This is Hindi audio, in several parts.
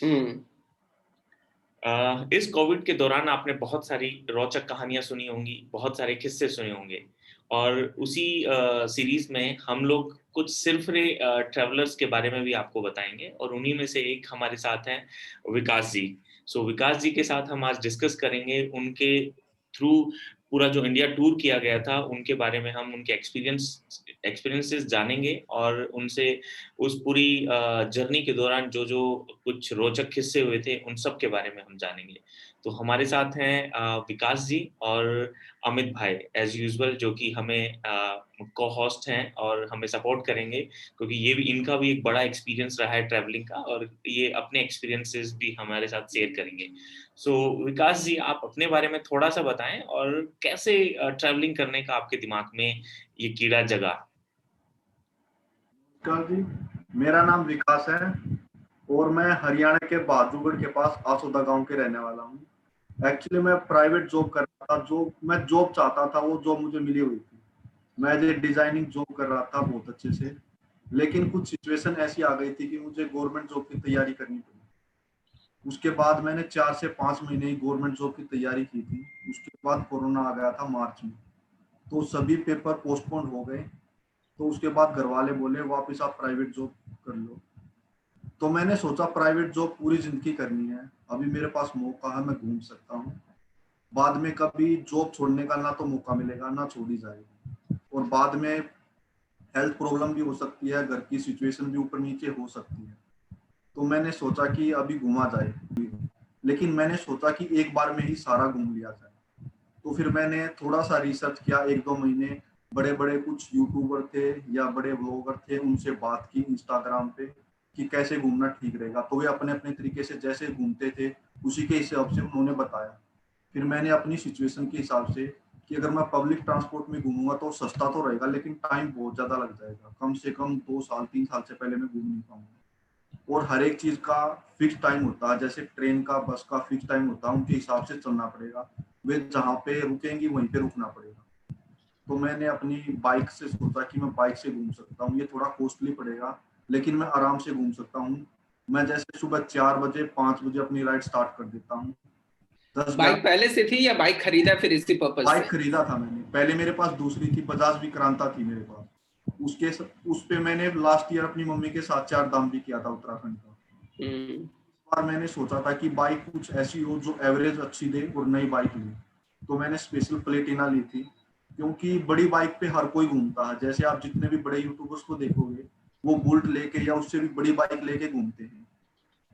हम्म। इस कोविड के दौरान आपने बहुत सारी रोचक कहानियाँ सुनी होंगी, बहुत सारे किस्से सुने होंगे और उसी सीरीज़ में हम लोग कुछ सिरफ़िरे ट्रैवलर्स के बारे में भी आपको बताएँगे और उन्हीं में से एक हमारे साथ हैं विकास जी। विकास जी के साथ हम आज डिस्कस करेंगे उनके थ्रू पूरा जो इंडिया टूर किया गया था, उनके बारे में हम उनके एक्सपीरियंसेस जानेंगे और उनसे उस पूरी जर्नी के दौरान जो-जो कुछ रोचक किस्से हुए थे, उन सब के बारे में हम जानेंगे। तो हमारे साथ हैं विकास जी और अमित भाई एज़ यूजुअल जो कि हमें को-होस्ट हैं और हमें सपोर्ट करेंगे क्योंकि ये भी इनका भी एक बड़ा एक्सपीरियंस रहा है ट्रैवलिंग का और ये अपने एक्सपीरियंसेस भी हमारे साथ शेयर करेंगे। विकास जी आप अपने बारे में थोड़ा-सा बताएँ और कैसे ट्रैवलिंग करने का आपके दिमाग में ये कीड़ा जगा? नमस्कार जी, मेरा नाम विकास है और मैं हरियाणा के बहादुरगढ़ के पास आसोदा गांव के रहने वाला हूँ। एक्चुअली मैं प्राइवेट जॉब कर रहा था, जो मैं जॉब चाहता था वो जॉब मुझे मिली हुई थी। मैं जो डिजाइनिंग जॉब कर रहा था बहुत अच्छे से, लेकिन कुछ सिचुएशन ऐसी आ गई थी कि मुझे गवर्नमेंट जॉब की तैयारी करनी पड़ी। उसके बाद मैंने 4 से 5 महीने ही गवर्नमेंट जॉब की तैयारी की थी। उसके बाद कोरोना आ गया था मार्च में, तो सभी पेपर पोस्टपोन हो गए। तो उसके बाद घर वाले बोले वापस आप प्राइवेट जॉब कर लो। तो मैंने सोचा प्राइवेट जॉब पूरी जिंदगी करनी है, अभी मेरे पास मौका है, मैं घूम सकता हूँ। बाद में कभी जॉब छोड़ने का ना तो मौका मिलेगा ना छोड़ी जाएगी, और बाद में हेल्थ प्रॉब्लम भी हो सकती है, घर की सिचुएशन भी ऊपर नीचे हो सकती है। तो मैंने सोचा कि अभी घुमा जाए, लेकिन मैंने सोचा कि एक बार में ही सारा घूम लिया जाए। तो फिर मैंने थोड़ा सा रिसर्च किया, 1-2 महीने बड़े बड़े कुछ यूट्यूबर थे या बड़े ब्लॉगर थे, उनसे बात की इंस्टाग्राम पे कि कैसे घूमना ठीक रहेगा। तो वे अपने अपने तरीके से जैसे घूमते थे उसी के हिसाब से उन्होंने बताया। फिर मैंने अपनी सिचुएशन के हिसाब से कि अगर मैं पब्लिक ट्रांसपोर्ट में घूमूंगा तो सस्ता तो रहेगा, लेकिन टाइम बहुत ज्यादा लग जाएगा, कम से कम 2 साल 3 साल से पहले मैं घूम नहीं पाऊंगा। और हर एक चीज का फिक्स टाइम होता है, जैसे ट्रेन का बस का फिक्स टाइम होता है, उनके हिसाब से चलना पड़ेगा। वे जहाँ पे रुकेंगी वहीं पे रुकना पड़ेगा। तो मैंने अपनी बाइक से सोचा कि मैं बाइक से घूम सकता हूँ, ये थोड़ा कॉस्टली पड़ेगा लेकिन मैं आराम से घूम सकता हूँ। मैं जैसे सुबह 4 बजे 5 बजे अपनी राइड स्टार्ट कर देता हूँ। दस बाइक ग्यारह पहले से थी या बाइक खरीदा फिर इसी पर्पज बाइक से? खरीदा था मैंने, पहले मेरे पास दूसरी थी, बजाज विक्रांता थी मेरे पास। उस पे मैंने लास्ट ईयर अपनी मम्मी के साथ 4 धाम भी किया था उत्तराखंड का। हम्म। इस बार मैंने सोचा था कि बाइक कुछ ऐसी हो जो एवरेज अच्छी दे और नई बाइक ली। तो मैंने स्पेशल प्लेटिना ली थी, क्योंकि बड़ी बाइक पे हर कोई घूमता है। जैसे आप जितने भी बड़े यूट्यूबर्स को देखोगे, वो बुलेट लेके या उससे भी बड़ी बाइक लेके घूमते हैं।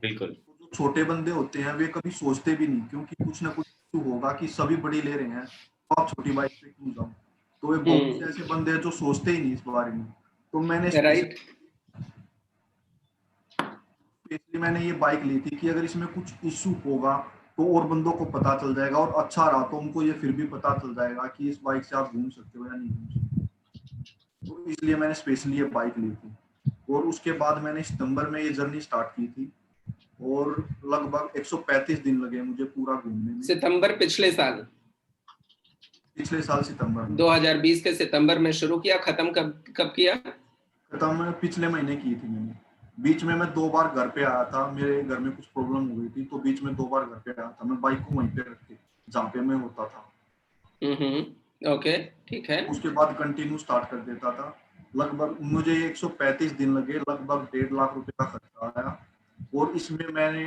बिल्कुल। तो जो छोटे बंदे होते हैं वे कभी सोचते भी नहीं, क्योंकि कुछ ना कुछ issue होगा कि सभी बड़ी ले रहे हैं तो आप छोटी बाइक पे क्यों जाओ। तो वे बहुत से हम्म। ऐसे बंदे हैं जो सोचते ही नहीं इस बारे में। तो मैंने स्पेशली राइट। मैंने ये बाइक ली थी कि अगर इसमें कुछ इश्यू होगा तो और बंदों को पता चल जाएगा, और अच्छा रहा तो उनको ये फिर भी पता चल जाएगा कि इस बाइक से आप घूम सकते हो या नहीं घूम सकते। तो इसलिए मैंने स्पेशली ये बाइक ली थी। और उसके बाद मैंने सितंबर में ये जर्नी स्टार्ट की थी, और लगभग 135 दिन लगे मुझे पूरा घूमने में। सितंबर पिछले साल पिछले साल सितंबर में। 2020 के सितंबर में शुरू किया, खत्म कब कब किया? खत्म पिछले महीने की थी मैंने। बीच में मैं 2 बार घर पे आया था, मेरे घर में कुछ प्रॉब्लम हो गई थी, तो बीच में 2 बार घर पे आया था। मैं बाइक को वहीं पे रख के जहाँ पे मैं होता था। ओके, ठीक है। उसके बाद कंटिन्यू स्टार्ट कर देता था। लगभग मुझे 135 दिन लगे, लगभग 1.5 लाख रुपए का खर्चा आया। और इसमें मैंने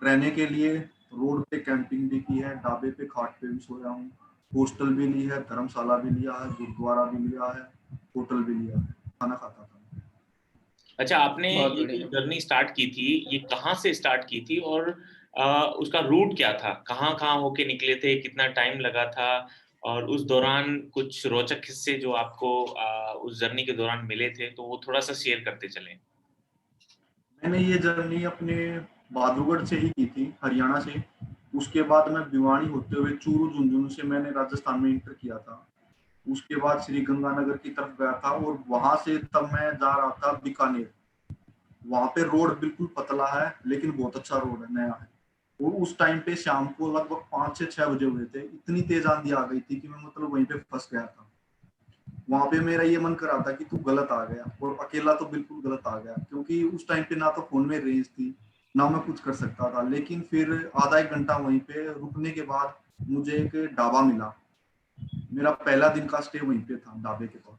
रहने के लिए रोड पे कैंपिंग भी की है, ढाबे पे खाट पे भी सोया हूँ, हॉस्टल भी ली है, धर्मशाला भी लिया है, गुरुद्वारा भी लिया है, होटल भी लिया है, खाना खाता था। अच्छा, आपने बहुत ये जो बढ़िया। जर्नी स्टार्ट की थी, ये कहाँ से स्टार्ट की थी और उसका रूट क्या था? कहाँ-कहाँ होके निकले थे? कितना टाइम लगा था? और उस दौरान कुछ रोचक किस्से जो आपको उस जर्नी के दौरान मिले थे, तो वो थोड़ा-सा शेयर करते चलें। मैंने ये जर्नी अपने बहादुरगढ़ से ही की थी, हरियाणा से। उसके बाद मैं भिवानी होते हुए चूरू झुंझुनू से मैंने राजस्थान में इंटर किया था। उसके बाद श्री गंगानगर की तरफ गया था, और वहां से तब मैं जा रहा था बीकानेर। वहां पे रोड बिल्कुल पतला है, लेकिन बहुत अच्छा रोड है, नया है। और उस टाइम पे शाम को लगभग 5 से 6 बजे हुए थे, इतनी तेज आंधी आ गई थी कि मैं मतलब वहीं पे फंस गया था। वहां पे मेरा ये मन कर रहा था कि तू गलत आ गया, और अकेला तो बिल्कुल गलत आ गया, क्योंकि उस टाइम पे ना तो फोन में रेंज थी, ना मैं कुछ कर सकता था। लेकिन फिर आधा एक घंटा वहीं पे रुकने के बाद मुझे एक ढाबा मिला। मेरा पहला दिन का स्टे वहीं पे था, ढाबे के पास।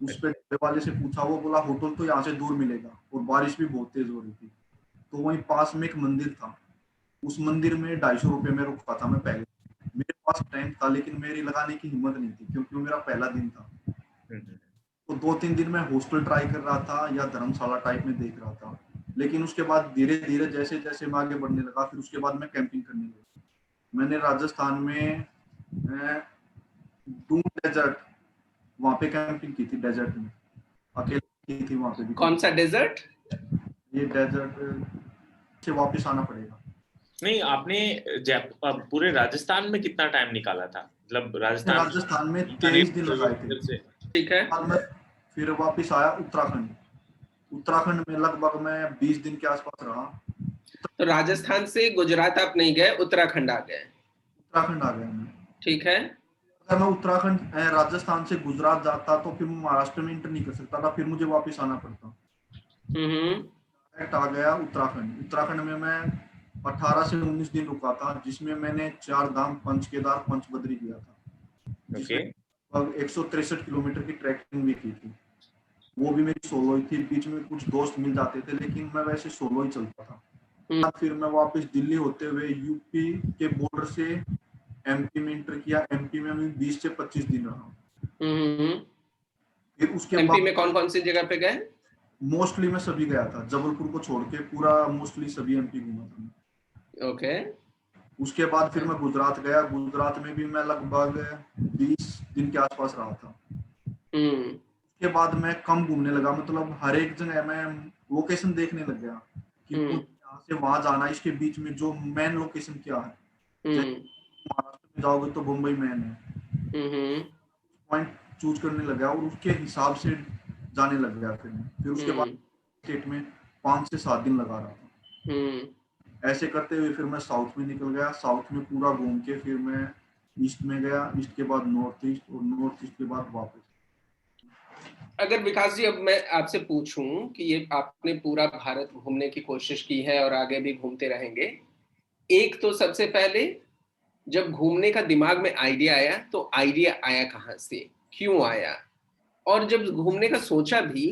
उस पे ढाबे वाले से पूछा, वो बोला होटल तो यहाँ से दूर मिलेगा और बारिश भी बहुत तेज हो रही थी। तो वहीं पास में एक मंदिर था, उस मंदिर में 250 रुपये में रुका था मैं पहले। मेरे पास टाइम था लेकिन मेरी लगाने की हिम्मत नहीं थी क्योंकि वो मेरा पहला दिन था। तो 2-3 दिन मैं हॉस्टल ट्राई कर रहा था या धर्मशाला टाइप में देख रहा था। लेकिन उसके बाद धीरे धीरे जैसे जैसे मैं आगे बढ़ने लगा, फिर उसके बाद मैं कैंपिंग करने लगा। मैंने राजस्थान में डून डेजर्ट, वहाँ पे कैंपिंग की थी, डेजर्ट में अकेले की थी वहाँ पे भी। कौन सा डेजर्ट? ये डेजर्ट से वापस आना पड़ेगा। नहीं, आपने पूरे राजस्थान में कितना टाइम निकाला था? मतलब राजस्थान में 23 दिन लगाए थे। ठीक है। बाद में फिर वापस आया उत्तराखंड। उत्तराखंड में लगभग मैं 20 दिन के आसपास रहा। तो राजस्थान से गुजरात आप नहीं गए, उत्तराखंड आ गए? उत्तराखंड आ गया मैं। ठीक है। अगर मैं उत्तराखंड राजस्थान से गुजरात जाता तो फिर मैं महाराष्ट्र में इंटर नहीं कर सकता था, फिर मुझे वापस आना पड़ता। डायरेक्ट आ गया उत्तराखंड। उत्तराखंड में मैं 18 से 19 दिन रुका था, जिसमें मैंने 4 धाम, पंच केदार, पंच बद्री किया था, जिसमें 163 किलोमीटर की ट्रैकिंग भी की थी। वो भी मेरी सोलो ही थी, बीच में कुछ दोस्त मिल जाते थे लेकिन मैं वैसे सोलो ही चलता था। फिर मैं वापस दिल्ली होते हुए यूपी के बॉर्डर से एमपी में इंटर किया। एमपी में मैं 20 से 25 दिन रहा। फिर उसके एमपी बाद में कौन कौन सी जगह पे गए? मोस्टली मैं सभी गया था, जबलपुर को छोड़ के पूरा मोस्टली सभी एमपी घूमा था मैं। ओके। उसके बाद फिर मैं गुजरात गया। गुजरात में भी मैं लगभग 20 दिन के आसपास रहा था। उसके बाद मैं कम घूमने लगा, मतलब हर एक जगह मैं लोकेशन देखने लग गया कि यहाँ से वहां जाना, इसके बीच में जो मेन लोकेशन क्या है। महाराष्ट्र में जाओगे तो मुंबई मेन है, पॉइंट चूज करने लगा और उसके हिसाब से जाने लग गया। फिर उसके बाद स्टेट में 5 से 7 दिन लगा रहा था। ऐसे करते हुए फिर मैं साउथ में निकल गया। साउथ में पूरा घूम के फिर मैं ईस्ट में गया, ईस्ट के बाद नॉर्थ ईस्ट और नॉर्थ ईस्ट के बाद वापस। अगर विकास जी, अब मैं आपसे पूछूं कि ये आपने पूरा भारत घूमने की कोशिश की है और आगे भी घूमते रहेंगे, एक तो सबसे पहले जब घूमने का दिमाग में आइडिया आया तो आइडिया आया कहाँ से, क्यों आया? और जब घूमने का सोचा भी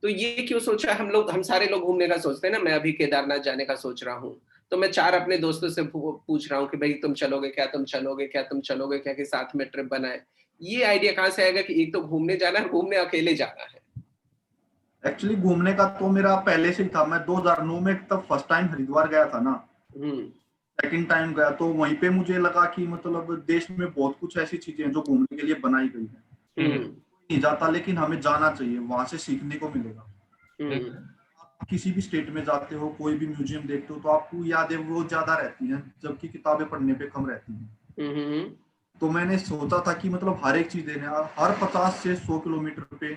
तो ये क्यों सोचा? हम सारे लोग घूमने का सोचते हैं ना। मैं अभी केदारनाथ जाने का सोच रहा हूँ तो मैं 4 अपने दोस्तों से पूछ रहा हूँ कि भाई तुम चलोगे क्या, तुम चलोगे क्या, तुम चलोगे क्या, कि साथ में ट्रिप बनाए। ये आइडिया कहाँ से आएगा कि एक तो घूमने जाना है, घूमने अकेले जाना है? एक्चुअली घूमने का तो मेरा पहले से ही था। मैं 2009 में तब फर्स्ट टाइम हरिद्वार गया था ना, सेकंड टाइम गया तो वहीं पे मुझे लगा कि मतलब देश में बहुत कुछ ऐसी चीजें हैं जो घूमने के लिए बनाई गई है। नहीं जाता लेकिन हमें जाना चाहिए, वहां से सीखने को मिलेगा। आप किसी भी स्टेट में जाते हो, कोई भी म्यूजियम देखते हो तो आपको यादें वो ज्यादा रहती हैं, जबकि किताबें पढ़ने पे कम रहती हैं। तो मैंने सोचा था कि मतलब हर एक चीज देने, हर 50 से 100 किलोमीटर पे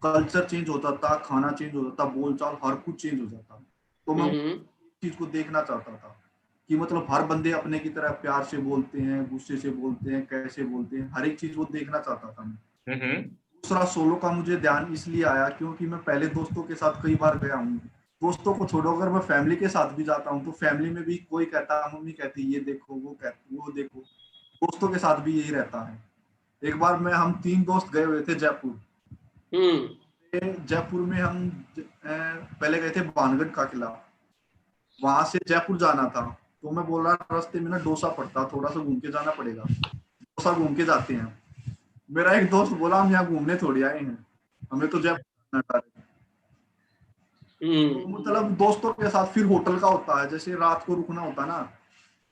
कल्चर चेंज होता था, खाना चेंज होता था, बोलचाल हर कुछ चेंज हो जाता। तो मैं चीज को देखना चाहता था कि मतलब हर बंदे अपने की तरह प्यार से बोलते हैं, गुस्से से बोलते हैं, कैसे बोलते हैं, हर एक चीज वो देखना चाहता था मैं। दूसरा, सोलो का मुझे ध्यान इसलिए आया क्योंकि मैं पहले दोस्तों के साथ कई बार गया हूँ। दोस्तों को छोड़ो, अगर मैं फैमिली के साथ भी जाता हूँ तो फैमिली में भी कोई कहता है, मम्मी कहती ये देखो, वो देखो। दोस्तों के साथ भी यही रहता है। एक बार हम 3 दोस्त गए हुए थे जयपुर। जयपुर में हम पहले गए थे भानगढ़ का किला, वहां से जयपुर जाना था। तो मैं बोल रहा रास्ते में ना डोसा पड़ता, थोड़ा सा घूम के जाना पड़ेगा, डोसा घूम के जाते हैं। मेरा एक दोस्त बोला हम यहाँ घूमने थोड़ी आए हैं, हमें तो जयपुर जाना है। तो मतलब दोस्तों के साथ फिर होटल का होता है, जैसे रात को रुकना होता है ना,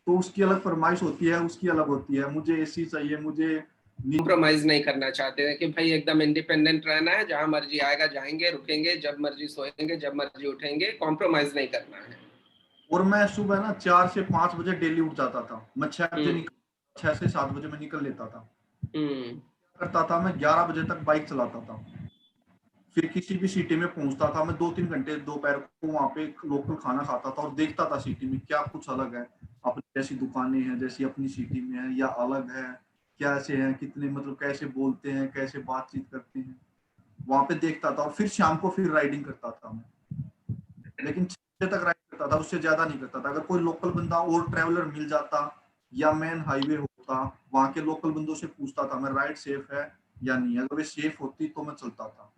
तो उसकी अलग फरमाइश होती है, उसकी अलग होती है। मुझे एसी चाहिए, मुझे कॉम्प्रोमाइज नहीं करना चाहते हैं कि भाई एकदम इंडिपेंडेंट रहना है, जहां मर्जी आएगा जाएंगे, रुकेंगे, जब मर्जी सोएंगे, जब मर्जी उठेंगे, कॉम्प्रोमाइज नहीं करना है। और मैं सुबह ना 4 से 5 बजे डेली उठ जाता था। मैं 6 से 7 बजे में निकल लेता था। करता था मैं 11 बजे तक बाइक चलाता था, फिर किसी भी सिटी में पहुंचता था। मैं 2-3 घंटे दोपहर को वहां पे लोकल खाना खाता था और देखता था सिटी में क्या कुछ अलग है, अपनी जैसी दुकानें हैं जैसी अपनी सिटी में है या अलग है, कैसे हैं, कितने मतलब कैसे बोलते हैं, कैसे बातचीत करते हैं, वहां पे देखता था। और फिर शाम को फिर राइडिंग करता था मैं, लेकिन 6 बजे तक राइड करता करता था, उससे ज्यादा नहीं करता था। अगर कोई लोकल बंदा और ट्रैवलर मिल जाता या मेन हाईवे होता, वहां के लोकल बंदों से पूछता था मैं राइड सेफ है या नहीं, अगर वे सेफ होती तो मैं चलता था।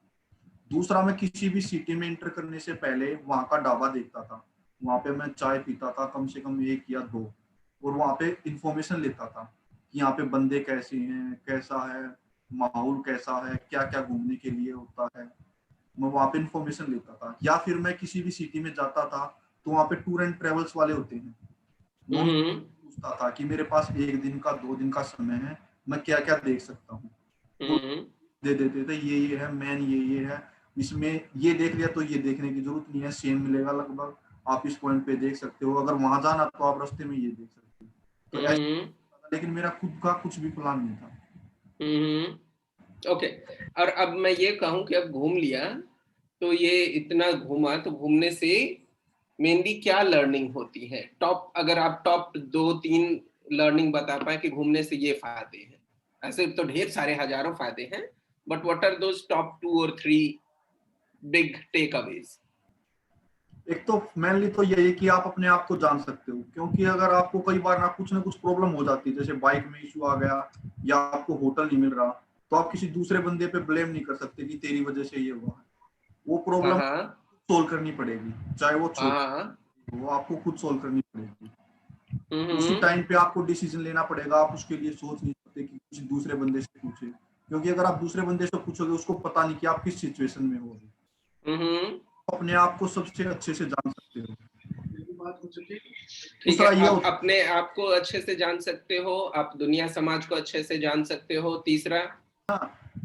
दूसरा, मैं किसी भी सिटी में एंटर करने से पहले वहां का ढाबा देखता था, वहां पे मैं चाय पीता था कम से कम 1 या 2, और वहां पे इंफॉर्मेशन लेता था कि यहाँ पे बंदे कैसे हैं, कैसा है माहौल, कैसा है, क्या क्या घूमने के लिए होता है, मैं वहां पे इंफॉर्मेशन लेता था। या फिर मैं किसी भी सिटी में जाता था तो वहां पे टूर एंड ट्रेवल्स वाले होते हैं, मैं उनसे हम्म पूछता था कि मेरे पास 1 दिन का 2 दिन का समय है, मैं क्या क्या देख सकता हूँ। वो हम्म दे देते थे, ये है मैन, ये है, इसमें ये देख लिया तो ये देखने की जरूरत नहीं है, सेम मिलेगा लगभग, आप इस पॉइंट पे देख सकते हो, अगर वहां जाना तो आप रास्ते में ये देख सकते हो। तो ऐसा, हम्म लेकिन मेरा खुद का कुछ भी प्लान नहीं था। ओके। और अब मैं ये कहूँ कि अब घूम लिया, तो ये इतना घूमा, तो घूमने से मेनली क्या लर्निंग होती है? टॉप, अगर आप टॉप 2-3 लर्निंग बता पाए कि घूमने से ये फायदे हैं। ऐसे तो ढेर सारे हजारों फायदे हैं, but what are those top 2 और 3 बिग टेक अवेज? एक तो मेनली तो यही कि आप अपने आप को जान सकते हो, क्योंकि अगर आपको कई बार ना कुछ प्रॉब्लम हो जाती है, जैसे बाइक में इशू आ गया या आपको होटल नहीं मिल रहा, तो आप किसी दूसरे बंदे पे ब्लेम नहीं कर सकते कि तेरी वजह से ये हुआ है। वो हाँ प्रॉब्लम हाँ सोल्व करनी पड़ेगी, चाहे वो हाँ छोटी हाँ। हो, वो आपको खुद सोल्व करनी पड़ेगी। उसी हम्म टाइम पे आपको डिसीजन लेना पड़ेगा, आप उसके लिए सोच नहीं सकते कि किसी दूसरे बंदे से पूछे, क्योंकि अगर आप दूसरे बंदे से पूछोगे उसको पता नहीं कि आप किस सिचुएशन में हो, हम्म अपने आप को सबसे अच्छे से जान सकते हो। ठीक है, दूसरा ये आप होता अपने आप को अच्छे से जान सकते हो, आप दुनिया समाज को अच्छे से जान सकते हो। तीसरा, है ना,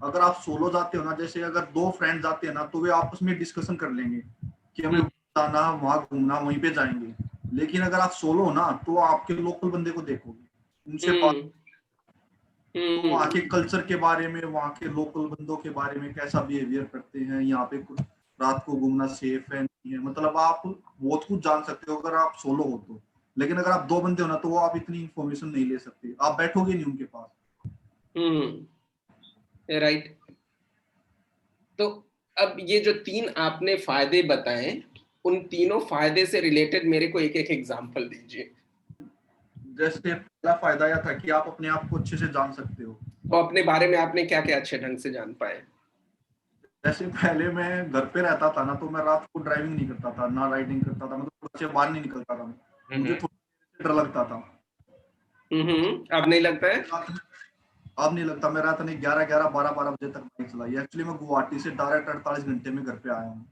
अगर आप सोलो जाते हो ना, जैसे अगर 2 फ्रेंड जाते हैं ना, तो वे आपस में डिस्कशन कर लेंगे कि हमें जाना, वहां घूमना, वहीं पे जाएंगे। लेकिन अगर आप सोलो हो ना, तो आपके लोकल बंदे को देखोगे, उनसे बात, हम्म तो वहाँ के हम्म कल्चर के बारे में, वहाँ के लोकल बंदों के बारे में, कैसा बिहेवियर करते हैं, यहाँ पे रात को घूमना सेफ है नहीं है, मतलब आप बहुत कुछ जान सकते हो अगर आप सोलो हो तो। लेकिन अगर आप 2 बंदे हो ना, तो वो आप इतनी इंफॉर्मेशन नहीं ले सकते, आप बैठोगे नहीं उनके पास। राइट। तो अब ये जो 3 आपने फायदे बताए, उन तीनों फायदे से रिलेटेड मेरे को एक एक एग्जांपल दीजिए। जैसे पहला फायदा यह था कि आप अपने आप को अच्छे से जान सकते हो। तो अपने बारे में आपने क्या क्या अच्छे ढंग से जान पाए? जैसे पहले मैं घर पे रहता था ना, तो मैं रात को ड्राइविंग नहीं करता था, ना राइडिंग करता था, मतलब घर से बाहर नहीं निकलता था मैं, मुझे थोड़ा डर लगता था। अब नहीं लगता है? रात में, अब नहीं लगता, मैं रात में 11-11, 12-12 बजे तक बाइक चलाई। एक्चुअली मैं गुवाहाटी से डायरेक्ट 48 घंटे में घर पे आया हूँ।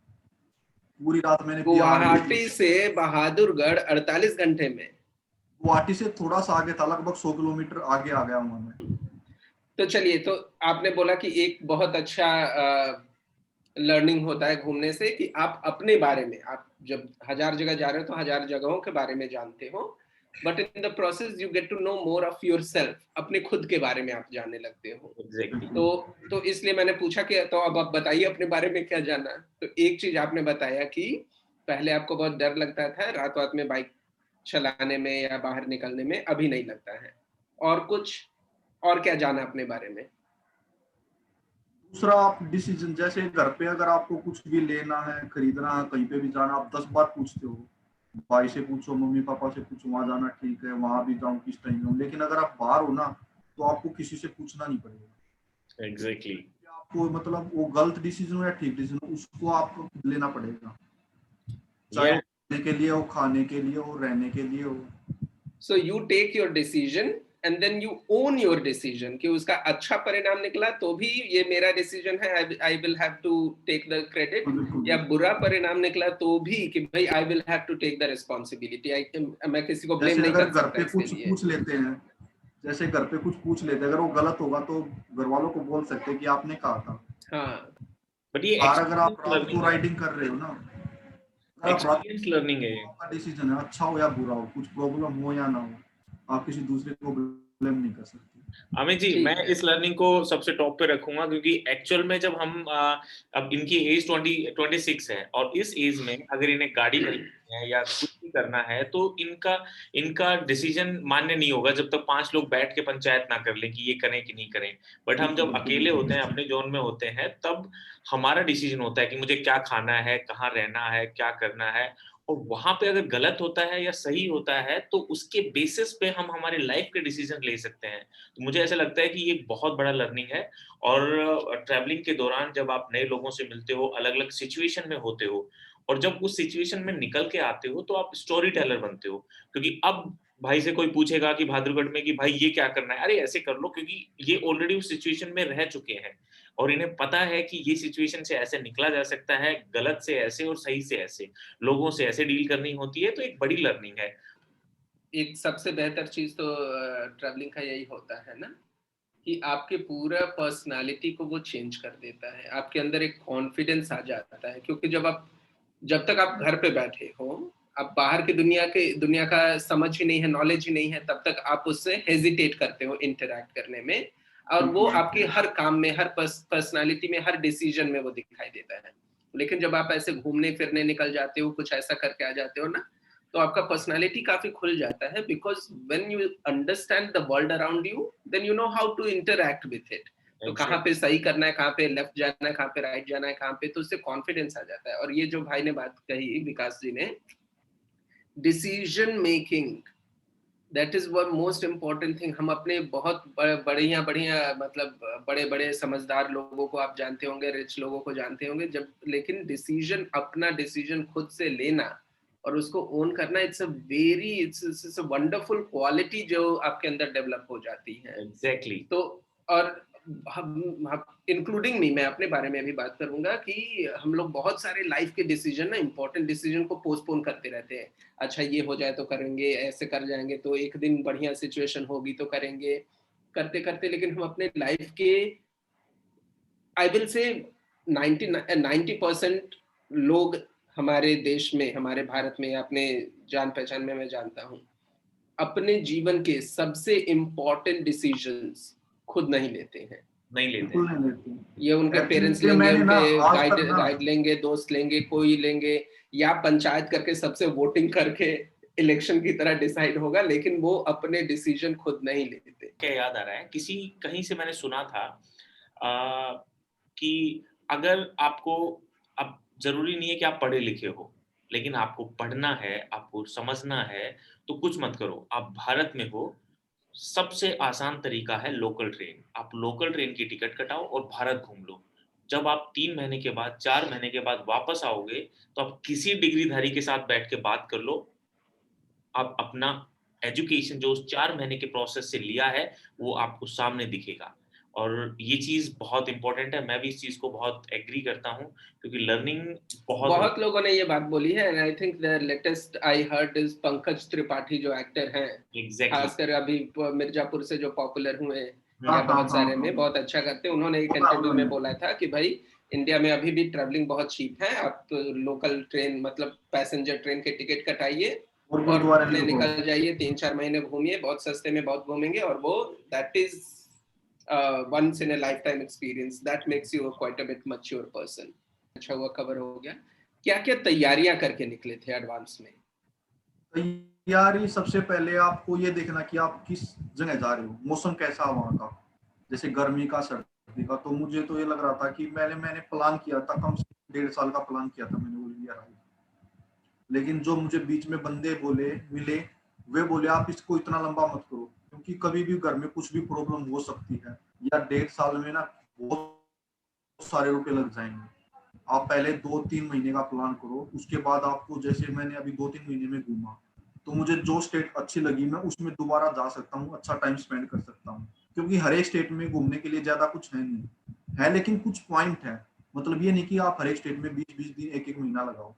पूरी रात मैंने बिहार में, गुवाहाटी से बहादुरगढ़ 48 घंटे में? गुवाहाटी से थोड़ा सा आगे था, लगभग 100 किलोमीटर आगे आ गया हूँ मैं। तो चलिए, तो आपने बोला कि एक बहुत अच्छा लर्निंग होता है घूमने से कि आप अपने बारे में, आप जब 1000 जगह जा रहे हो तो 1000 जगहों के बारे में जानते हो, but in the process you get to know more of your self, अपने खुद के बारे में आप जानने लगते हो। एग्जैक्टली। तो इसलिए मैंने पूछा कि तो अब आप बताइए अपने बारे में क्या जाना। तो एक चीज आपने बताया कि पहले आपको बहुत डर लगता था रात रात में बाइक चलाने में या बाहर निकलने में, अभी नहीं लगता है। और कुछ, और क्या जाना अपने बारे में? दूसरा, आप डिसीजन, जैसे घर पे अगर आपको कुछ भी लेना है, खरीदना है, कहीं पे भी जाना, आप 10 बार पूछते हो, भाई से पूछो, मम्मी पापा से पूछो, वहां जाना ठीक है, वहां भी जाऊं, किस टाइम जाऊं। लेकिन अगर आप बाहर हो ना, तो आपको किसी से पूछना नहीं पड़ेगा। एग्जैक्टली। आपको मतलब वो गलत डिसीजन हो या ठीक डिसीजन हो, उसको आपको लेना पड़ेगा, चाहे वो या खाने के लिए हो, खाने के लिए हो, रहने के लिए हो। So you take your decision and then you own your decision, कि उसका अच्छा परिणाम निकला तो भी ये मेरा डिसीजन है, I will have to take the credit, बिल्कुल या बिल्कुल। बुरा परिणाम निकला तो भी कि भाई I will have to take the responsibility, मैं किसी को ब्लेम जैसे नहीं अगर कर घर सकता पे इसके कुछ लिए। पूछ लेते हैं, जैसे घर पे कुछ पूछ लेते हैं, अगर वो गलत होगा तो घर वालों को बोल सकते हैं कि आपने कहा था। हाँ बट ये बाहर अगर आप एक्सपीरियंस रात को लर्निंग है। राइडिंग कर रहे हो ना, अगर आप रात, एक्सपीरियंस लर्निंग है ये। आपका डिसीजन है, अच्छा हो या बुरा हो, कुछ प्रॉब्लम हो या ना हो, आप किसी दूसरे को ब्लेम नहीं कर सकते। अमित जी, मैं ठीक है। इस लर्निंग को सबसे टॉप पे रखूंगा, क्योंकि एक्चुअल में जब हम अब इनकी एज 26 है, और इस एज में अगर इन्हें गाड़ी खरीदनी है या कुछ भी करना है, तो इनका इनका डिसीजन मान्य नहीं होगा जब तक 5 लोग बैठ के पंचायत ना कर लें कि ये करें कि नहीं करें। बट हम बिल्कुल जब बिल्कुल अकेले होते हैं, बिल्कुल। अपने जोन में होते हैं, तब हमारा डिसीजन होता है कि मुझे क्या खाना है, कहाँ रहना है, क्या करना है। और वहां पे अगर गलत होता है या सही होता है तो उसके बेसिस पे हम हमारे लाइफ के डिसीजन ले सकते हैं। तो मुझे ऐसा लगता है कि ये बहुत बड़ा लर्निंग है। और ट्रैवलिंग के दौरान जब आप नए लोगों से मिलते हो, अलग-अलग सिचुएशन में होते हो और जब उस सिचुएशन में निकल के आते हो तो आप स्टोरी टेलर बनते हो। क्योंकि अब भाई से कोई पूछेगा कि भाद्रगढ़ में कि भाई ये क्या करना है? अरे ऐसे कर लो, क्योंकि ये ऑलरेडी उस सिचुएशन में रह चुके हैं और इन्हें पता है कि ये सिचुएशन से ऐसे निकला जा सकता है, गलत से ऐसे और सही से ऐसे। लोगों से ऐसे डील करनी होती है, तो एक बड़ी लर्निंग है। एक सबसे बेहतर चीज़ तो ट्रैवलिंग का यही होता है ना, कि आपके पूरा पर्सनैलिटी को वो चेंज कर देता है। आपके अंदर एक कॉन्फिडेंस आ जाता है, क्योंकि जब तक आप घर पे बैठे हो, आप बाहर की दुनिया का समझ ही नहीं है, नॉलेज ही नहीं है, तब तक आप उससे हेजिटेट करते हो इंटरैक्ट करने में, और वो आपके हर काम में, हर पर्सनैलिटी में, हर डिसीजन में वो दिखाई देता है। लेकिन जब आप ऐसे घूमने-फिरने निकल जाते हो, कुछ ऐसा करके आ जाते हो ना, तो आपका पर्सनैलिटी काफ़ी खुल जाता है, because when you understand the world around you, then you know how to interact with it. तो कहाँ पे एग्ज़ैक्टली। सही करना है, कहाँ पे लेफ्ट जाना है, कहाँ पे राइट जाना है, कहाँ पे, तो उससे कॉन्फिडेंस आ जाता है। और ये जो भाई ने बात कही, विकास जी ने, decision making, that is one most important thing. हम अपने बहुत बढ़िया बढ़िया, मतलब बड़े बड़े समझदार लोगों को आप जानते होंगे, रिच लोगों को जानते होंगे, जब लेकिन डिसीजन, अपना डिसीजन खुद से लेना और उसको ओन करना, इट्स अ वंडरफुल क्वालिटी जो आपके अंदर डेवलप हो जाती है। एग्ज़ैक्टली। तो और हम इंक्लूडिंग मी, मैं अपने बारे में भी बात करूंगा कि हम लोग बहुत सारे लाइफ के डिसीजन ना, इंपॉर्टेंट डिसीजन को पोस्टपोन करते रहते हैं। अच्छा ये हो जाए तो करेंगे, ऐसे कर जाएंगे तो एक दिन बढ़िया सिचुएशन होगी तो करेंगे, करते करते, लेकिन हम अपने लाइफ के, आई विल से 90% लोग हमारे देश में, हमारे भारत में, अपने जान पहचान में मैं जानता हूँ, अपने जीवन के सबसे इम्पोर्टेंट डिसीजंस खुद नहीं लेते हैं। नहीं लेते बिल्कुल हैं। नहीं लेती। ये उनके पेरेंट्स एक्चुअली लेंगे, मैंने ना उनके आज गाइड तक ना, गाइड लेंगे, दोस्त लेंगे, कोई लेंगे, या पंचायत करके सबसे वोटिंग करके इलेक्शन की तरह डिसाइड होगा, लेकिन वो अपने डिसीजन खुद नहीं लेते। क्या याद आ रहा है, किसी कहीं से मैंने सुना था कि अगर आपको, अब ज़रूरी नहीं है कि आप पढ़े लिखे हो, लेकिन आपको पढ़ना है, आपको समझना है, तो कुछ मत करो। आप भारत में हो, सबसे आसान तरीका है लोकल ट्रेन। आप लोकल ट्रेन की टिकट कटाओ और भारत घूम लो। जब आप 3 महीने के बाद, 4 महीने के बाद वापस आओगे, तो आप किसी डिग्रीधारी के साथ बैठ के बात कर लो, आप अपना एजुकेशन जो उस 4 महीने के प्रोसेस से लिया है, वो आपको सामने दिखेगा। और ये चीज़ बहुत इम्पोर्टेंट है, मैं भी इस चीज़ को बहुत एग्री करता हूँ, क्योंकि लर्निंग बहुत बहुत लोगों ने ये बात बोली है, and I think the latest I heard is Pankaj Tripathi, जो एक्टर हैं, एग्ज़ैक्टली। खासकर अभी मिर्जापुर से जो पॉपुलर हुए, हाँ या हुँ, हाँ बहुत हाँ सारे हाँ, में बहुत अच्छा करते हैं। उन्होंने एक बोला इंटरव्यू में उन्होंने। बोला था कि भाई, इंडिया में अभी भी ट्रैवलिंग बहुत चीप है, आप तो लोकल ट्रेन, मतलब पैसेंजर ट्रेन के टिकट कटाइए और और गुरुद्वारे में घूमने रुको। निकल जाइए, 3-4 महीने घूमिए, बहुत सस्ते में बहुत घूमेंगे, और वो that is once in a life time experience, that makes you quite a bit mature person. अच्छा हुआ कवर हो गया। क्या क्या तैयारियां करके निकले थे एडवांस में? तैयारी सबसे पहले आपको ये देखना कि आप किस जगह जा रहे हो, मौसम कैसा है वहाँ का, जैसे गर्मी का, सर्दी का। तो मुझे तो ये लग रहा था कि मैंने प्लान किया था, कम से कम 1.5 साल का प्लान किया था मैंने, वो लिया रहा। लेकिन जो मुझे बीच में बंदे मिले, वे बोले आप इसको इतना लंबा मत करो, क्योंकि कभी भी घर में कुछ भी प्रॉब्लम हो सकती है, या 1.5 साल में ना बहुत सारे रुपए लग जाएंगे। आप पहले 2-3 महीने का प्लान करो, उसके बाद आपको, जैसे मैंने अभी 2-3 महीने में घूमा, तो मुझे जो स्टेट अच्छी लगी मैं उसमें दोबारा जा सकता हूँ, अच्छा टाइम स्पेंड कर सकता हूँ। क्योंकि हर एक स्टेट में घूमने के लिए ज्यादा कुछ है नहीं है, लेकिन कुछ पॉइंट है। मतलब ये नहीं कि आप हर एक स्टेट में 20-20 दिन, एक महीना लगाओ।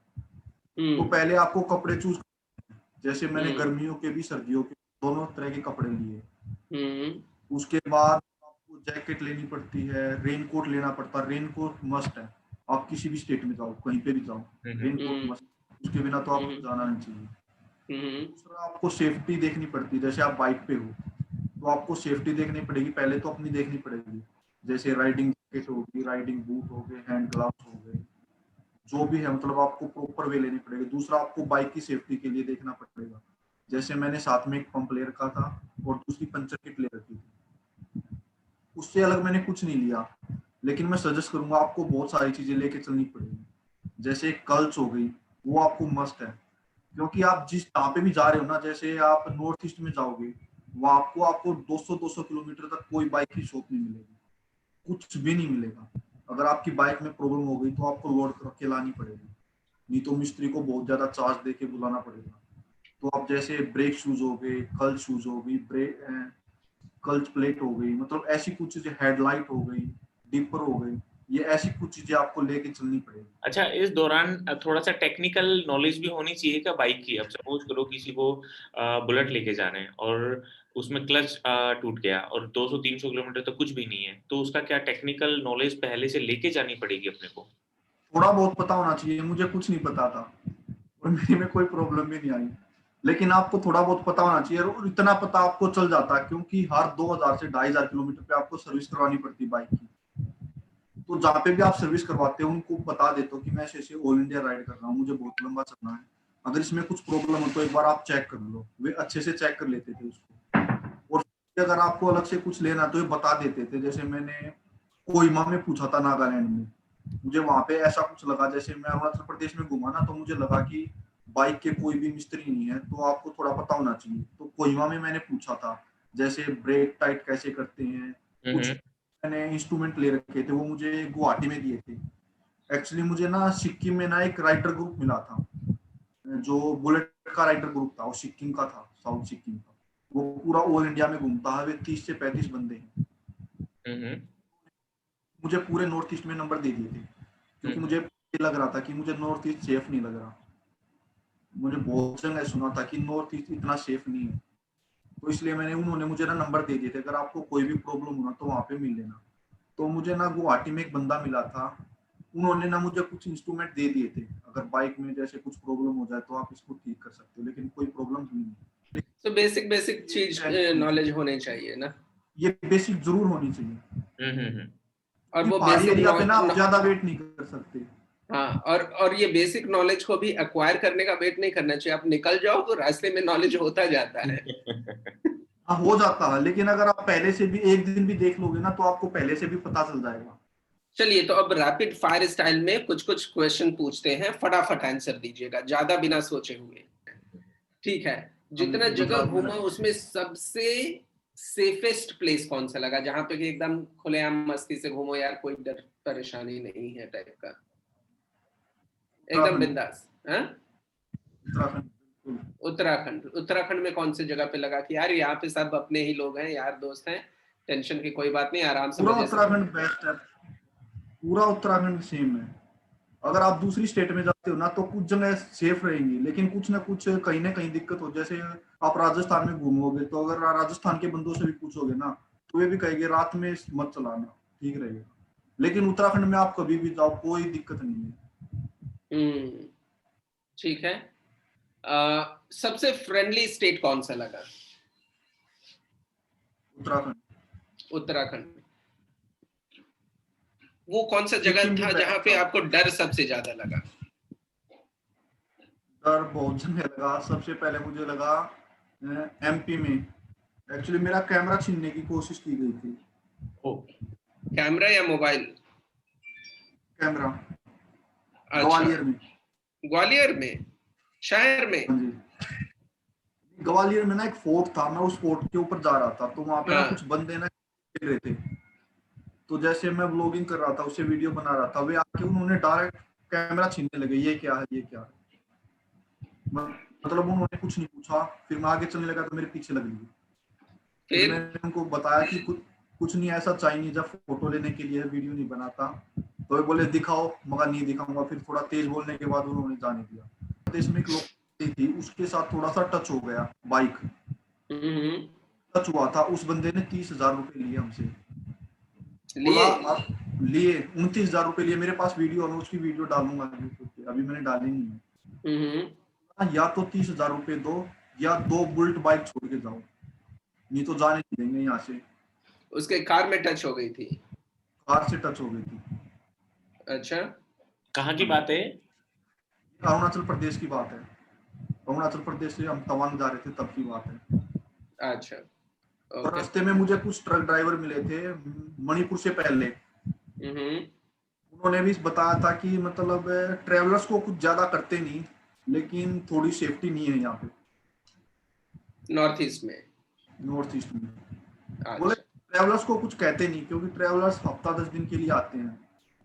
तो हम्म। पहले आपको कपड़े चूज, जैसे मैंने हम्म। गर्मियों के भी सर्दियों के दोनों तरह के कपड़े लिए। हम्म। उसके बाद आपको जैकेट लेनी पड़ती है, रेनकोट लेना पड़ता है, रेनकोट मस्ट है। आप किसी भी स्टेट में जाओ, कहीं पे भी जाओ, हुँ, हुँ, रेनकोट हम्म। मस्ट, उसके बिना तो आपको हम्म। जाना नहीं चाहिए। हम्म। दूसरा, आपको सेफ्टी देखनी पड़ती है। जैसे आप बाइक पे हो तो आपको सेफ्टी देखनी पड़ेगी, पहले तो अपनी देखनी पड़ेगी। जैसे राइडिंग जैकेट होगी, राइडिंग बूट हो गए, हैंड ग्लव्स हो गए, जो भी है, मतलब आपको प्रॉपर वे लेनी पड़ेगी। दूसरा, आपको बाइक की सेफ्टी के लिए देखना पड़ेगा। जैसे मैंने साथ में एक पंप ले रखा था और दूसरी पंचर किट ले रखी थी। उससे अलग मैंने कुछ नहीं लिया, लेकिन मैं सजेस्ट करूंगा आपको बहुत सारी चीजें लेके चलनी पड़ेगी। जैसे कल्च हो गई, वो आपको मस्ट है। क्योंकि आप जिस जहाँ पे भी जा रहे हो ना, जैसे आप नॉर्थ ईस्ट में जाओगे, वहाँ आपको 200 किलोमीटर तक कोई बाइक की शॉप नहीं मिलेगी, कुछ भी नहीं मिलेगा। अगर आपकी बाइक में प्रॉब्लम हो गई तो आपको लोड करके लानी पड़ेगी, नहीं तो मिस्त्री को बहुत ज्यादा चार्ज देके बुलाना पड़ेगा। तो आप जैसे ब्रेक शूज हो गए, कल शूज हो गई, ब्रेक कल्च प्लेट हो गई, मतलब ऐसी कुछ चीजें, हेडलाइट हो गई, डिपर हो गई, ये ऐसी कुछ चीजें आपको लेके चलनी पड़ेगी। अच्छा, इस दौरान थोड़ा सा टेक्निकल नॉलेज भी होनी चाहिए क्या बाइक की? अब सपोज करो किसी को बुलेट लेके जाना है और उसमें क्लच टूट गया और 200-300 किलोमीटर तक कुछ भी नहीं है, तो उसका क्या टेक्निकल नॉलेज पहले से लेके जानी पड़ेगी अपने को? थोड़ा बहुत पता होना चाहिए, मुझे कुछ नहीं पता था और मेरे में कोई प्रॉब्लम भी नहीं आई, लेकिन आपको थोड़ा बहुत पता होना चाहिए, और इतना पता आपको चल जाता है क्योंकि हर 2000 से 2500 किलोमीटर पे आपको सर्विस करवानी पड़ती है बाइक की। तो जहाँ पे भी आप सर्विस करवाते हो उनको बता देते हो कि मैं ऐसे ऑल इंडिया राइड कर रहा हूँ, मुझे बहुत लंबा चलना है, अगर इसमें कुछ प्रॉब्लम हो तो एक बार आप चेक कर लो। वे अच्छे से चेक कर लेते थे उसको, और अगर आपको अलग से कुछ लेना तो ये बता देते थे। जैसे मैंने कोहिमा में पूछा था, नागालैंड में, मुझे वहां पे ऐसा कुछ लगा, जैसे मैं अरुणाचल प्रदेश में घूमा ना, तो मुझे लगा कि बाइक के कोई भी मिस्त्री नहीं है, तो आपको थोड़ा पता होना चाहिए। तो कोहिमा में मैंने पूछा था, जैसे ब्रेक टाइट कैसे करते हैं, कुछ मैंने इंस्ट्रूमेंट ले रखे थे, वो मुझे गुवाहाटी में दिए थे। एक्चुअली मुझे ना सिक्किम में ना एक राइडर ग्रुप मिला था, जो बुलेट का राइडर ग्रुप था, वो सिक्किम का था, साउथ सिक्किम का। वो पूरा ऑल इंडिया में घूमता है, वे 30 से 35 बंदे हैं। मुझे पूरे नॉर्थ ईस्ट में नंबर दे दिए थे, क्योंकि मुझे लग रहा था कि मुझे नॉर्थ ईस्ट सेफ नहीं लग रहा। मुझे बहुत जगह सुना था कि नॉर्थ ईस्ट इतना सेफ नहीं है, तो इसलिए उन्होंने मुझे ना नंबर दे दिए थे, अगर आपको कोई भी प्रॉब्लम हो ना तो वहाँ पे मिल लेना। तो मुझे ना गुवाहाटी में एक बंदा मिला था, उन्होंने ना मुझे कुछ इंस्ट्रूमेंट दे दिए थे, अगर बाइक में जैसे कुछ प्रॉब्लम हो जाए तो आप इसको ठीक कर सकते हो, लेकिन कोई प्रॉब्लम हुई नहीं। तो बेसिक चीज नॉलेज होनी चाहिए ना, ये बेसिक जरूर होनी चाहिए। और वो पहाड़ी बेसिक एरिया पे ना आप ज्यादा वेट नहीं कर सकते। हाँ, और ये बेसिक नॉलेज को भी एक्वायर करने का वेट नहीं करना चाहिए, आप निकल जाओ तो रास्ते में नॉलेज होता जाता है। हाँ, हो जाता है, लेकिन अगर आप पहले से भी एक दिन भी देख लोगे ना तो आपको पहले से भी पता चल जाएगा। चलिए, तो अब रैपिड फायर स्टाइल में कुछ कुछ क्वेश्चन पूछते हैं, फटाफट आंसर दीजिएगा, ज्यादा बिना सोचे हुए। ठीक है, जितना जगह घूमा उसमें सबसे सेफेस्ट प्लेस कौन सा लगा, जहां पे कि एकदम खुलेआम मस्ती से घूमो यार, कोई डर परेशानी नहीं है टाइप का, एकदम बिंदास? उत्तराखंड। उत्तराखंड में कौन सी जगह पे लगा कि यार यहाँ पे सब अपने ही लोग हैं, यार दोस्त हैं, टेंशन की कोई बात नहीं, आराम से? पूरा उत्तराखंड बेस्ट है, पूरा उत्तराखंड सेम है। अगर आप दूसरी स्टेट में जाते हो ना तो कुछ जगह सेफ रहेंगी, लेकिन कुछ ना कुछ कहीं ना कहीं दिक्कत हो। जैसे आप राजस्थान में घूमोगे तो अगर राजस्थान के बंदों से भी पूछोगे ना तो वे भी कहेंगे रात में मत चलाना, ठीक रहेगा। लेकिन उत्तराखंड में आप कभी भी जाओ कोई दिक्कत नहीं है। ठीक है। सबसे फ्रेंडली स्टेट कौन सा लगा? उत्तराखंड। उत्तराखंड। वो कौन सा जगह था जहां पे आपको डर सबसे ज्यादा लगा? डर बहुत जगह लगा, सबसे पहले मुझे लगा एमपी में, एक्चुअली मेरा कैमरा छीनने की कोशिश की गई थी। कैमरा या मोबाइल? कैमरा। अच्छा, ग्वालियर में। ग्वालियर में, शहर में? ग्वालियर में ना एक फोर्ट था, मैं उस फोर्ट के ऊपर जा रहा था, तो वहां पे ना कुछ बंदे ना खेल रहे थे, तो जैसे मैं व्लॉगिंग कर रहा था, उससे वीडियो बना रहा था, वे आके उन्होंने डायरेक्ट कैमरा छीनने लगे, ये क्या है, ये क्या है। मतलब उन्होंने कुछ नहीं पूछा, फिर मैं आगे चलने लगा तो मेरे पीछे लग गई। फिर मैंने उनको बताया कि कुछ नहीं, ऐसा चाइनीज है, फोटो लेने के लिए, वीडियो नहीं बनाता। तो वे बोले दिखाओ, मगर नहीं दिखाऊंगा। फिर थोड़ा तेज बोलने के बाद उन्होंने जाने दिया। देश में एक लोग थी, उसके साथ थोड़ा सा टच हो गया, बाइक टच हुआ था, उस बंदे ने 30,000 रुपए लिए हमसे। लिए 29,000 रुपए लिए। मेरे पास वीडियो है, उसकी वीडियो डालूंगा यूट्यूब पे, अभी मैंने डाली नहीं है। या तो 30,000 रुपए दो या 2 बुलेट बाइक छोड़ के जाओ, नहीं तो जाने नहीं देंगे यहाँ से। उसके कार में टच हो गई थी? कार से टच हो गई थी। अच्छा, कहाँ की बात है? अरुणाचल प्रदेश की बात है। अरुणाचल प्रदेश से हम तवांग जा रहे थे, तब की बात है। अच्छा। और रास्ते में मुझे कुछ ट्रक ड्राइवर मिले थे मणिपुर से पहले। उन्होंने भी बताया था कि मतलब ट्रेवलर्स को कुछ ज्यादा करते नहीं, लेकिन थोड़ी सेफ्टी नहीं है यहाँ पे नॉर्थ ईस्ट में? नॉर्थ ईस्ट में। बोले अच्छा। ट्रेवलर्स को कुछ कहते नहीं, क्योंकि ट्रेवलर्स हफ्ता 10 दिन के लिए आते हैं।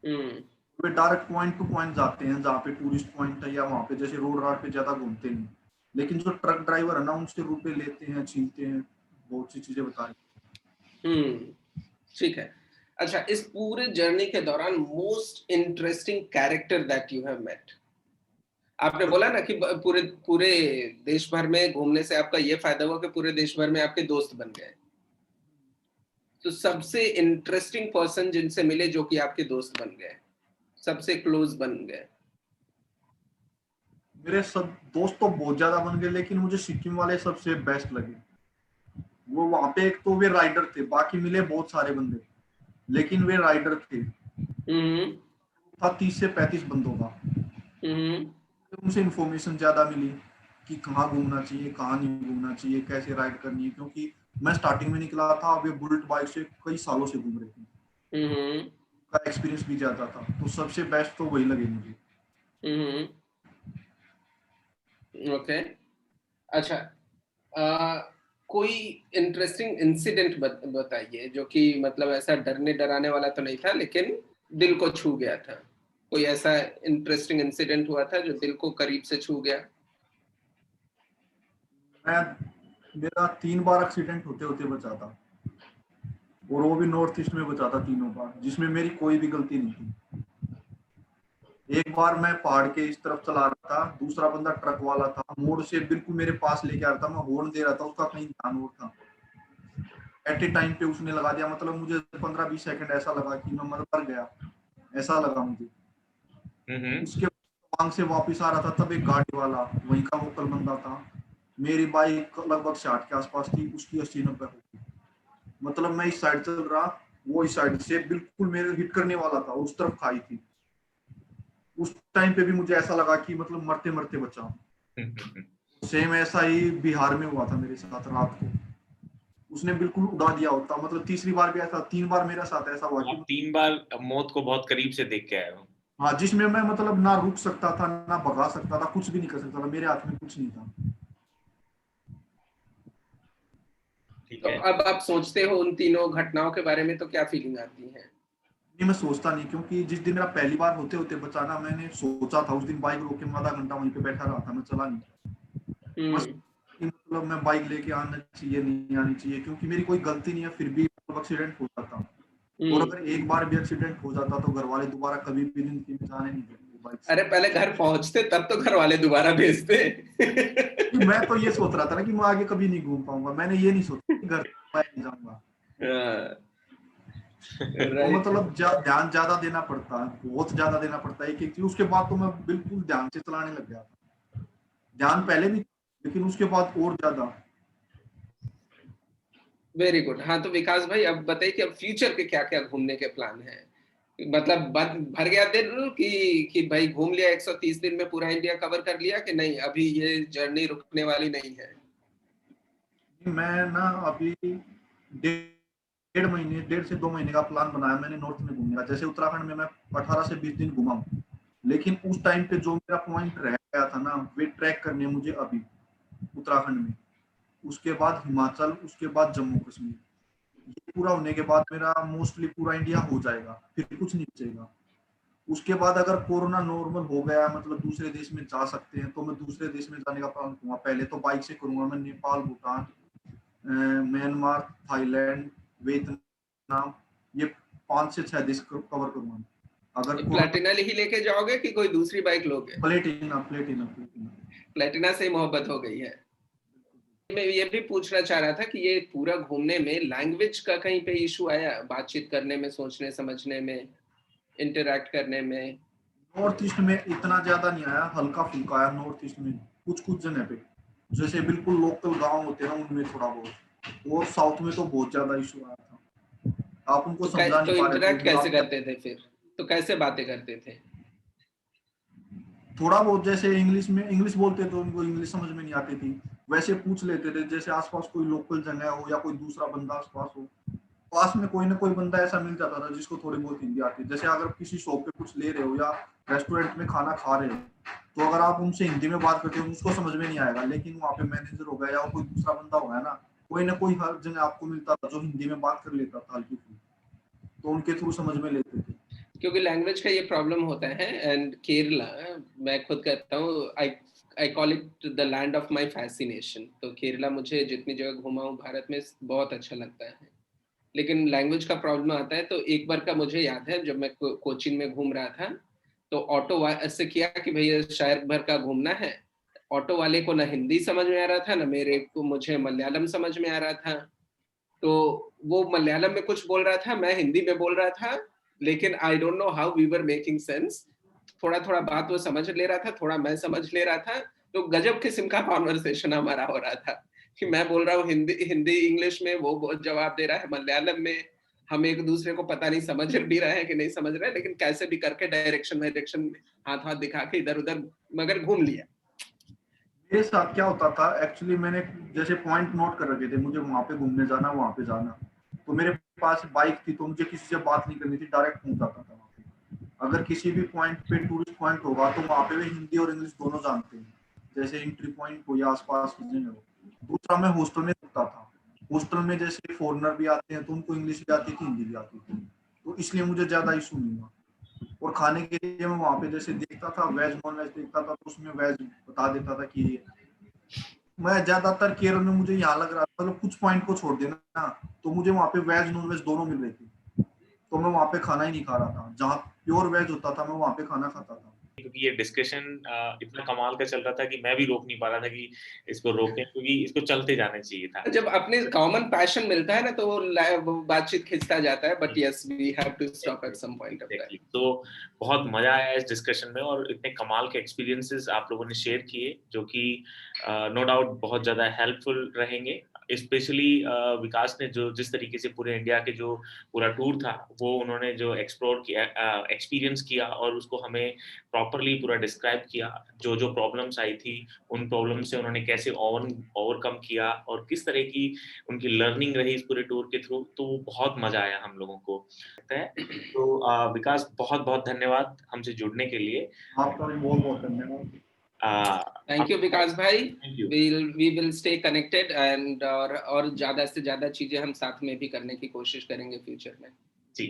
हम्म। वे डायरेक्ट पॉइंट टू पॉइंट जाते हैं जहाँ पे टूरिस्ट पॉइंट है, या वहाँ पे जैसे रोड राड पे ज्यादा घूमते नहीं। लेकिन जो ट्रक ड्राइवर है ना, उनसे रुपए लेते हैं, छीनते हैं, बहुत सी चीजें बता रहे ठीक है। अच्छा, इस पूरे जर्नी के दौरान most interesting character that you have met? आपने बोला ना कि पूरे पूरे देश भर में घूमने से आपका ये फायदा हुआ कि पूरे देश भर में आपके दोस्त बन गए। तो सबसे इंटरेस्टिंग पर्सन जिनसे मिले जो कि आपके दोस्त बन गए, सबसे क्लोज बन गए? मेरे सब दोस्त तो बहुत ज्यादा बन गए, लेकिन मुझे सिक्किम वाले सबसे बेस्ट लगे। वो वहां पे एक तो वे राइडर थे, बाकी मिले बहुत सारे बंदे, लेकिन वे राइडर थे। हम्म। था 30 से 35 बंदों का। हम्म। तो उनसे इंफॉर्मेशन ज्यादा मिली कि कहाँ घूमना चाहिए, कहाँ नहीं घूमना चाहिए, कैसे राइड करनी है, क्योंकि मैं स्टार्टिंग में निकला था, वे बुलेट बाइक से कई सालों से घूम रहे थे, हम्म। का एक्सपीरियंस भी ज्यादा था, तो सबसे बेस्ट तो वही लगे मुझे। हम्म। ओके। अच्छा, कोई इंटरेस्टिंग इंसिडेंट बताइए जो कि मतलब ऐसा डरने डराने वाला तो नहीं था लेकिन दिल को छू गया था। कोई ऐसा इंटरेस्टिंग इंसिडेंट हुआ था जो दिल को करीब से छू गया? मैं मेरा 3 बार एक्सीडेंट होते होते बचा था, और वो भी नॉर्थ ईस्ट में बचा था तीनों बार, जिसमें मेरी कोई भी गलती नहीं थी। एक बार मैं पहाड़ के इस तरफ चला रहा था, दूसरा बंदा ट्रक वाला था, मोड़ से बिल्कुल मेरे पास लेके आ रहा था, मैं हॉर्न दे रहा था, उसका कहीं ध्यान और था। एट ए टाइम पे उसने लगा दिया, मतलब मुझे 15-20 सेकंड ऐसा लगा कि मैं मर गया, ऐसा लगा मुझे। उसके मांग से वापस आ रहा था, तब एक गाड़ी वाला वहीं का लोकल बंदा था। मेरी बाइक लगभग 60 के आसपास थी, उसकी 80-90 होगी। मतलब मैं इस साइड चल रहा, वो इस साइड से बिल्कुल मेरे हिट करने वाला था, उस तरफ खाई थी। उस टाइम पे भी मुझे ऐसा लगा कि मतलब मरते मरते बचा। सेम ऐसा ही बिहार में हुआ था मेरे साथ रात को, उसने बिल्कुल उड़ा दिया होता। मतलब तीसरी बार भी ऐसा, 3 बार मेरे साथ ऐसा हुआ कि आप 3 बार मौत को बहुत करीब से देख के आए हो। हाँ, जिसमें मैं मतलब ना रुक सकता था, ना भगा सकता था, कुछ भी नहीं कर सकता था, मेरे हाथ में कुछ नहीं था। ठीक तो है। अब आप सोचते हो उन तीनों घटनाओं के बारे में तो क्या फीलिंग आती है? नहीं, मैं सोचता नहीं, क्योंकि जिस दिन मेरा पहली बार होते होते बचाना, मैंने सोचा था उस दिन बाइक रोक के मैं आधा घंटा वहीं पे बैठा रहा था, मैं चला नहीं। बस मतलब मैं बाइक लेके आना चाहिए, नहीं आनी चाहिए, क्योंकि मेरी कोई गलती नहीं है, फिर भी एक्सीडेंट हो जाता। और अगर एक बार भी एक्सीडेंट हो जाता तो घर वाले दोबारा कभी भी जिंदगी में जाने नहीं देते बाइक से। अरे पहले घर पहुंचते तब तो घर वाले दोबारा भेजते। मैं तो ये सोच रहा था ना कि मैं आगे कभी नहीं घूम पाऊंगा, मैंने ये नहीं सोचा कि घर मैं नहीं जाऊंगा। तो राइट। मतलब ध्यान ज्यादा देना पड़ता है, बहुत ज्यादा देना पड़ता है एक एक चीज। उसके बाद तो मैं बिल्कुल ध्यान से चलाने लग गया था। ध्यान पहले भी, लेकिन उसके बाद और ज्यादा। Very good. हाँ, तो विकास भाई अब बताइए कि अब फ्यूचर के क्या क्या घूमने के प्लान हैं? मतलब भर गया दिल कि भाई घूम लिया 130 दिन में पूरा इंडिया कवर कर लिया, कि नहीं अभी ये जर्नी रुकने वाली नहीं है? मैं ना अभी 1.5 से 2 महीने का प्लान बनाया मैंने नॉर्थ में घूमने का। जैसे उत्तराखंड में मैं 18 से 20 दिन घुमा हूँ, लेकिन उस टाइम पे जो मेरा पॉइंट रह गया था ना, वे ट्रैक करने मुझे अभी उत्तराखंड में, उसके बाद हिमाचल, उसके बाद जम्मू कश्मीर। ये पूरा होने के बाद मेरा मोस्टली पूरा इंडिया हो जाएगा, फिर कुछ नहीं बचेगा। उसके बाद अगर कोरोना नॉर्मल हो गया, मतलब दूसरे देश में जा सकते हैं, तो मैं दूसरे देश में जाने का प्लान करूंगा। पहले तो बाइक से करूंगा मैं, Nepal, Bhutan, Myanmar, Thailand, Vietnam, ये 5 से 6 देश कवर करूंगा अगर कोरोना। प्लेटिना ही लेके जाओगे कि कोई दूसरी बाइक लोगे? Platina Platina Platina. प्लेटिना से ही मोहब्बत हो गई है। मैं ये भी पूछना चाह रहा था कि ये पूरा घूमने में लैंग्वेज का कहीं पे इशू आया, बातचीत करने में, सोचने समझने में, इंटरैक्ट करने में? नॉर्थ ईस्ट में इतना ज्यादा नहीं आया, हल्का फुल्का आया नॉर्थ ईस्ट में, कुछ कुछ जगह पे, जैसे बिल्कुल लोकल गांव होते हैं ना, उनमें थोड़ा बहुत। और साउथ में तो बहुत ज्यादा इशू आया था, आप उनको समझा नहीं तो पा रहे थे इंटरैक्ट वो कैसे आप क्या। करते थे फिर? तो कैसे बातें करते थे? थोड़ा बहुत, जैसे इंग्लिश में इंग्लिश बोलते तो उनको इंग्लिश समझ में नहीं आती थी, वैसे पूछ लेते थे। जैसे आसपास कोई लोकल जगह हो या कोई दूसरा बंदा आसपास हो, पास में कोई ना कोई बंदा ऐसा मिल जाता था जिसको थोड़ी बहुत हिंदी आती है। जैसे अगर किसी शॉप पे कुछ ले रहे हो या रेस्टोरेंट में खाना खा रहे हो, तो अगर आप उनसे हिंदी में बात करते हो उसको समझ में नहीं आएगा, लेकिन वहाँ पे मैनेजर हो गया या कोई दूसरा बंदा हो गया ना कोई हर जगह आपको मिलता था जो हिंदी में बात कर लेता था हल्की फुल्की, तो उनके थ्रू समझ में लेते थे। क्योंकि लैंग्वेज का ये प्रॉब्लम होता है। एंड केरला, मैं खुद कहता हूँ, I call it the land of my fascination. तो केरला मुझे जितनी जगह घुमा हूँ भारत में बहुत अच्छा लगता है, लेकिन लैंग्वेज का प्रॉब्लम आता है। तो एक बार का मुझे याद है, जब मैं कोचीन में घूम रहा था, तो ऑटो ऐसे किया कि भैया शहर भर का घूमना है। ऑटो वाले को ना हिंदी समझ में आ रहा था, ना मुझे मलयालम समझ में आ रहा था। तो वो मलयालम में कुछ बोल रहा था, मैं हिंदी में बोल रहा था, लेकिन I don't know how we were making sense. थोड़ा थोड़ा बात वो समझ ले रहा था, थोड़ा मैं समझ ले रहा था। तो गजब किस्म का कॉन्वर्सेशन हमारा हो रहा था कि मैं बोल रहा हूँ हिंदी इंग्लिश में, वो जवाब दे रहा है मलयालम में। हम एक दूसरे को पता नहीं समझ भी रहे हैं कि नहीं समझ रहे, लेकिन कैसे भी करके डायरेक्शन हाथ हाथ दिखा के इधर उधर मगर घूम लिया। मेरे साथ क्या होता था एक्चुअली, मैंने जैसे पॉइंट नोट कर रखे थे, मुझे वहां पे घूमने जाना, वहां पे जाना, तो मेरे पास बाइक थी, तो मुझे किसी से बात नहीं करनी थी, डायरेक्ट पहुंच जाता था वहां पे। अगर किसी भी पॉइंट पे टूरिस्ट पॉइंट होगा तो वहां पे वे हिंदी और इंग्लिश दोनों जानते हैं, जैसे एंट्री पॉइंट हो या आसपास की जगह हो। दूसरा, मैं हॉस्टल में रुकता था, हॉस्टल में जैसे फॉरेनर भी आते हैं तो उनको इंग्लिश भी आती थी, हिंदी भी आती थी, तो इसलिए मुझे ज्यादा इशू नहीं हुआ। और खाने के लिए मैं वहां पे जैसे देखता था, वेज नॉन वेज देखता था, तो उसमें वेज बता देता था कि मैं ज्यादातर केरल में मुझे यहाँ लग रहा था, मतलब कुछ पॉइंट को छोड़ देना ना, तो मुझे वहाँ पे वेज नॉन वेज दोनों मिल रही थी, तो मैं वहाँ पे खाना ही नहीं खा रहा था। जहाँ प्योर वेज होता था मैं वहाँ पे खाना खाता था। क्योंकि ये डिस्कशन इतना कमाल का चल रहा था कि मैं भी रोक नहीं पा रहा था कि इसको रोकें, क्योंकि इसको चलते जाना चाहिए था। जब अपने कॉमन पैशन मिलता है ना, तो वो बातचीत खिंचता जाता है। But yes, we have to stop at some point of time. तो बहुत मजा आया इस डिस्कशन में, और इतने कमाल के एक्सपीरियंसेस आप लोगों ने शेयर किए जो कि नो डाउट बहुत ज्यादा हेल्पफुल रहेंगे। स्पेशली विकास ने जो जिस तरीके से पूरे इंडिया के जो पूरा टूर था वो उन्होंने जो एक्सप्लोर किया, एक्सपीरियंस किया, और उसको हमें प्रॉपरली पूरा डिस्क्राइब किया। जो जो प्रॉब्लम्स आई थी उन प्रॉब्लम से उन्होंने कैसे ओवरकम किया और किस तरह की उनकी लर्निंग रही इस पूरे टूर के थ्रू, तो वो बहुत मजा आया हम लोगों को। तो विकास, बहुत बहुत धन्यवाद हमसे जुड़ने के लिए। आपका भी बहुत बहुत धन्यवाद। थैंक यू विकास भाई। Thank you. We will stay connected, and और ज्यादा से ज्यादा चीजें हम साथ में भी करने की कोशिश करेंगे फ्यूचर में। जी।